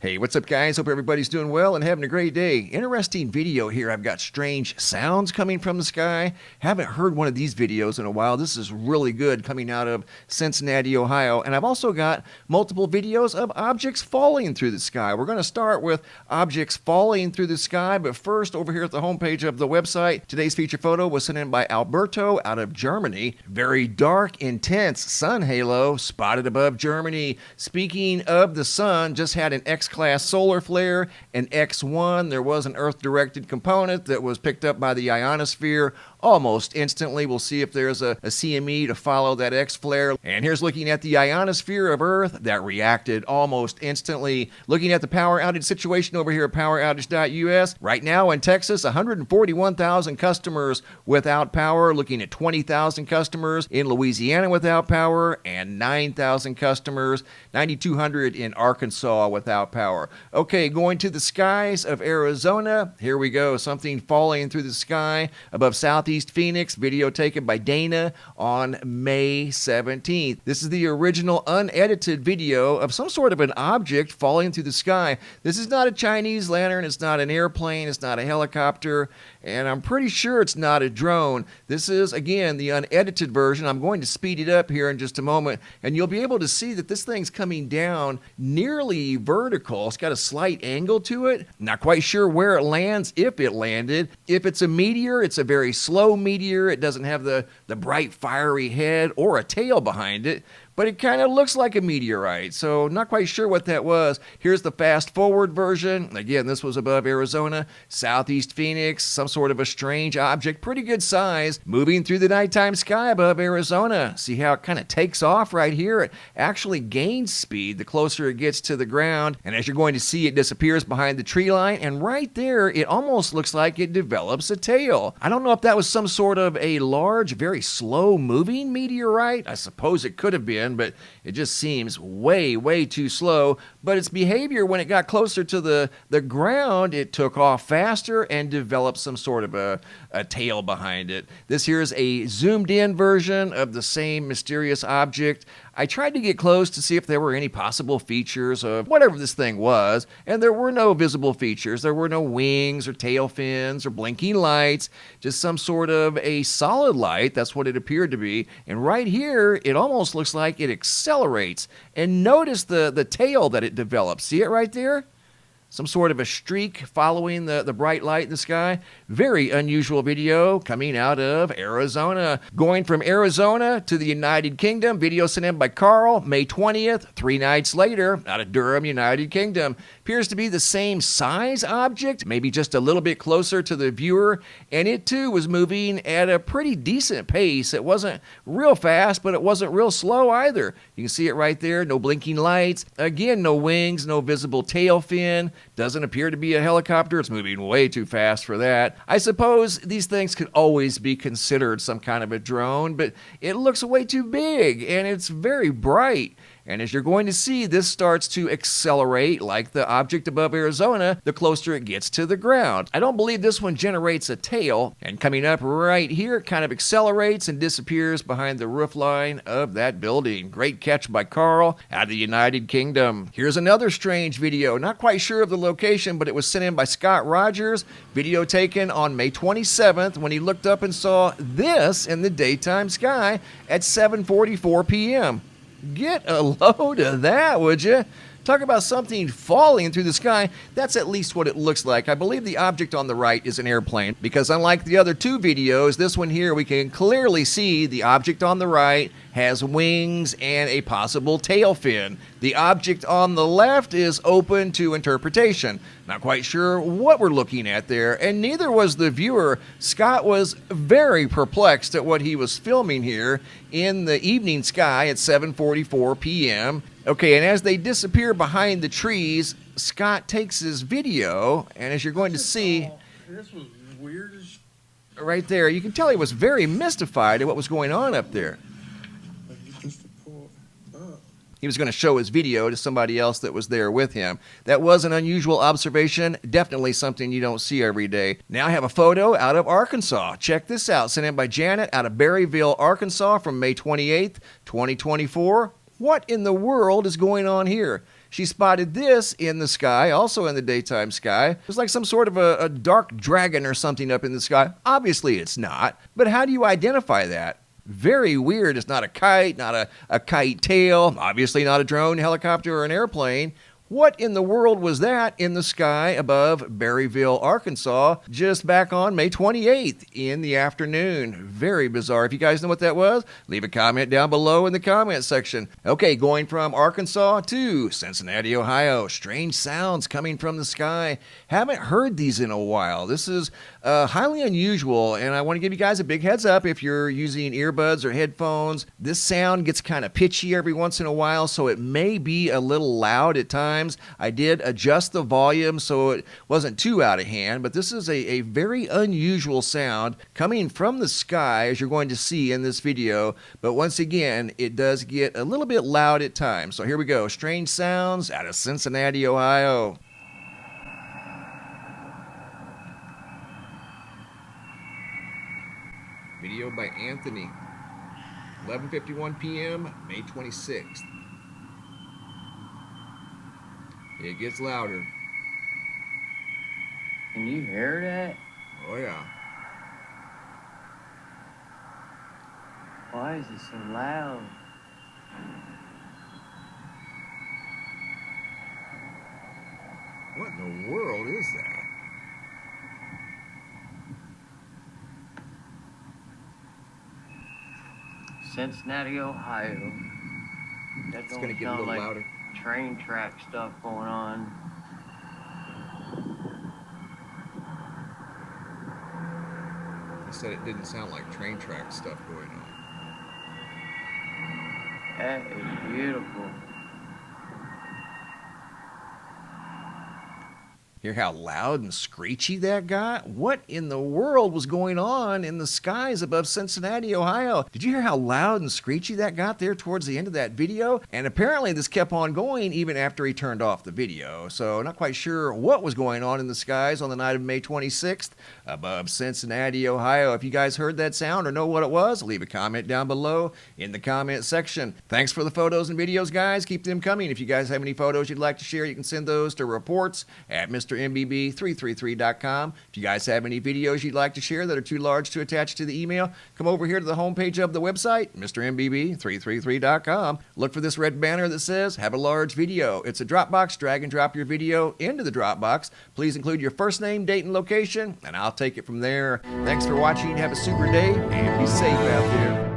Hey, what's up guys? Hope everybody's doing well and having a great day. Interesting video here. I've got strange sounds coming from the sky. Haven't heard one of these videos in a while. This is really good, coming out of Cincinnati, Ohio. And I've also got multiple videos of objects falling through the sky. We're going to start with objects falling through the sky, but first, over here at the homepage of the website, today's feature photo was sent in by Alberto out of Germany. Very dark, intense sun halo spotted above Germany. Speaking of the sun, just had an X-class solar flare, an X1. There was an Earth-directed component that was picked up by the ionosphere almost instantly. We'll see if there's a CME to follow that X-flare. And here's looking at the ionosphere of Earth that reacted almost instantly. Looking at the power outage situation over here at poweroutage.us. Right now in Texas, 141,000 customers without power. Looking at 20,000 customers in Louisiana without power, and 9,000 customers, 9,200 in Arkansas without power. Okay, going to the skies of Arizona. Here we go. Something falling through the sky above Southeast Phoenix. Video taken by Dana on May 17th. This is the original unedited video of some sort of an object falling through the sky. This is not a Chinese lantern. It's not an airplane. It's not a helicopter. And I'm pretty sure it's not a drone. This is, again, the unedited version. I'm going to speed it up here in just a moment, and you'll be able to see that this thing's coming down nearly vertical. It's got a slight angle to it. Not quite sure where it lands, if it landed. If it's a meteor, it's a very slow meteor. It doesn't have the bright fiery head or a tail behind it, but it kind of looks like a meteorite, so not quite sure what that was. Here's the fast forward version. Again, this was above Arizona, Southeast Phoenix, some sort of a strange object, pretty good size, moving through the nighttime sky above Arizona. See how it kind of takes off right here? It actually gains speed the closer it gets to the ground, and as you're going to see, it disappears behind the tree line, and right there, it almost looks like it develops a tail. I don't know if that was some sort of a large, very slow-moving meteorite. I suppose it could have been, but it just seems way too slow. But its behavior, when it got closer to the ground, it took off faster and developed some sort of a tail behind it. This here is a zoomed in version of the same mysterious object. I tried to get close to see if there were any possible features of whatever this thing was, and there were no visible features. There were no wings or tail fins or blinking lights, just some sort of a solid light. That's what it appeared to be. And right here, it almost looks like it accelerates. And notice the tail that it develops. See it right there? Some sort of a streak following the bright light in the sky. Very unusual video coming out of Arizona. Going from Arizona to the United Kingdom. Video sent in by Carl, May 20th, 3 nights later, out of Durham, United Kingdom. Appears to be the same size object, maybe just a little bit closer to the viewer. And it too was moving at a pretty decent pace. It wasn't real fast, but it wasn't real slow either. You can see it right there. No blinking lights. Again, no wings, no visible tail fin. Doesn't appear to be a helicopter. It's moving way too fast for that. I suppose these things could always be considered some kind of a drone, but it looks way too big, and it's very bright. And as you're going to see, this starts to accelerate like the object above Arizona the closer it gets to the ground. I don't believe this one generates a tail, and coming up right here, it kind of accelerates and disappears behind the roof line of that building. Great catch by Carl out of the United Kingdom. Here's another strange video. Not quite sure of the location, but it was sent in by Scott Rogers. Video taken on May 27th when he looked up and saw this in the daytime sky at 7:44 p.m. Get a load of that, would you? Talk about something falling through the sky. That's at least what it looks like. I believe the object on the right is an airplane, because unlike the other two videos, this one here, we can clearly see the object on the right has wings and a possible tail fin. The object on the left is open to interpretation. Not quite sure what we're looking at there, and neither was the viewer. Scott was very perplexed at what he was filming here in the evening sky at 7:44 p.m. Okay, and as they disappear behind the trees, Scott takes his video, and as you're going to see, this was weird as right there, you can tell he was very mystified at what was going on up there. He was going to show his video to somebody else that was there with him. That was an unusual observation, definitely something you don't see every day. Now I have a photo out of Arkansas. Check this out, sent in by Janet out of Berryville, Arkansas from May 28th, 2024. What in the world is going on here? she spotted this in the sky, also in the daytime sky. It was like some sort of a dark dragon or something up in the sky. Obviously it's not, but how do you identify that? Very weird. It's not a kite, not a kite tail, obviously not a drone, helicopter, or an airplane. What in the world was that in the sky above Berryville, Arkansas, just back on May 28th in the afternoon? Very bizarre. If you guys know what that was, leave a comment down below in the comment section. Okay, going from Arkansas to Cincinnati, Ohio. Strange sounds coming from the sky. Haven't heard these in a while. This is highly unusual, and I want to give you guys a big heads up if you're using earbuds or headphones. This sound gets kind of pitchy every once in a while, so it may be a little loud at times. I did adjust the volume so it wasn't too out of hand, but this is a very unusual sound coming from the sky, as you're going to see in this video. But once again, it does get a little bit loud at times. So here we go. Strange sounds out of Cincinnati, Ohio. Video by Anthony. 11:51 p.m., May 26th. It gets louder. Can you hear that? Oh, yeah. Why is it so loud? What in the world is that? Cincinnati, Ohio. That It's don't going to get a sound little like louder. train track stuff going on. I said it didn't sound like train track stuff going on. That is beautiful. Hear how loud and screechy that got? What in the world was going on in the skies above Cincinnati, Ohio? Did you hear how loud and screechy that got there towards the end of that video? And apparently this kept on going even after he turned off the video. So not quite sure what was going on in the skies on the night of May 26th above Cincinnati, Ohio. If you guys heard that sound or know what it was, leave a comment down below in the comment section. Thanks for the photos and videos, guys. Keep them coming. If you guys have any photos you'd like to share, you can send those to reports at MrMBB333.com. If you guys have any videos you'd like to share that are too large to attach to the email, come over here to the homepage of the website, MrMBB333.com. Look for this red banner that says, have a large video. It's a Dropbox. Drag and drop your video into the Dropbox. Please include your first name, date, and location, and I'll take it from there. Thanks for watching. Have a super day, and be safe out there.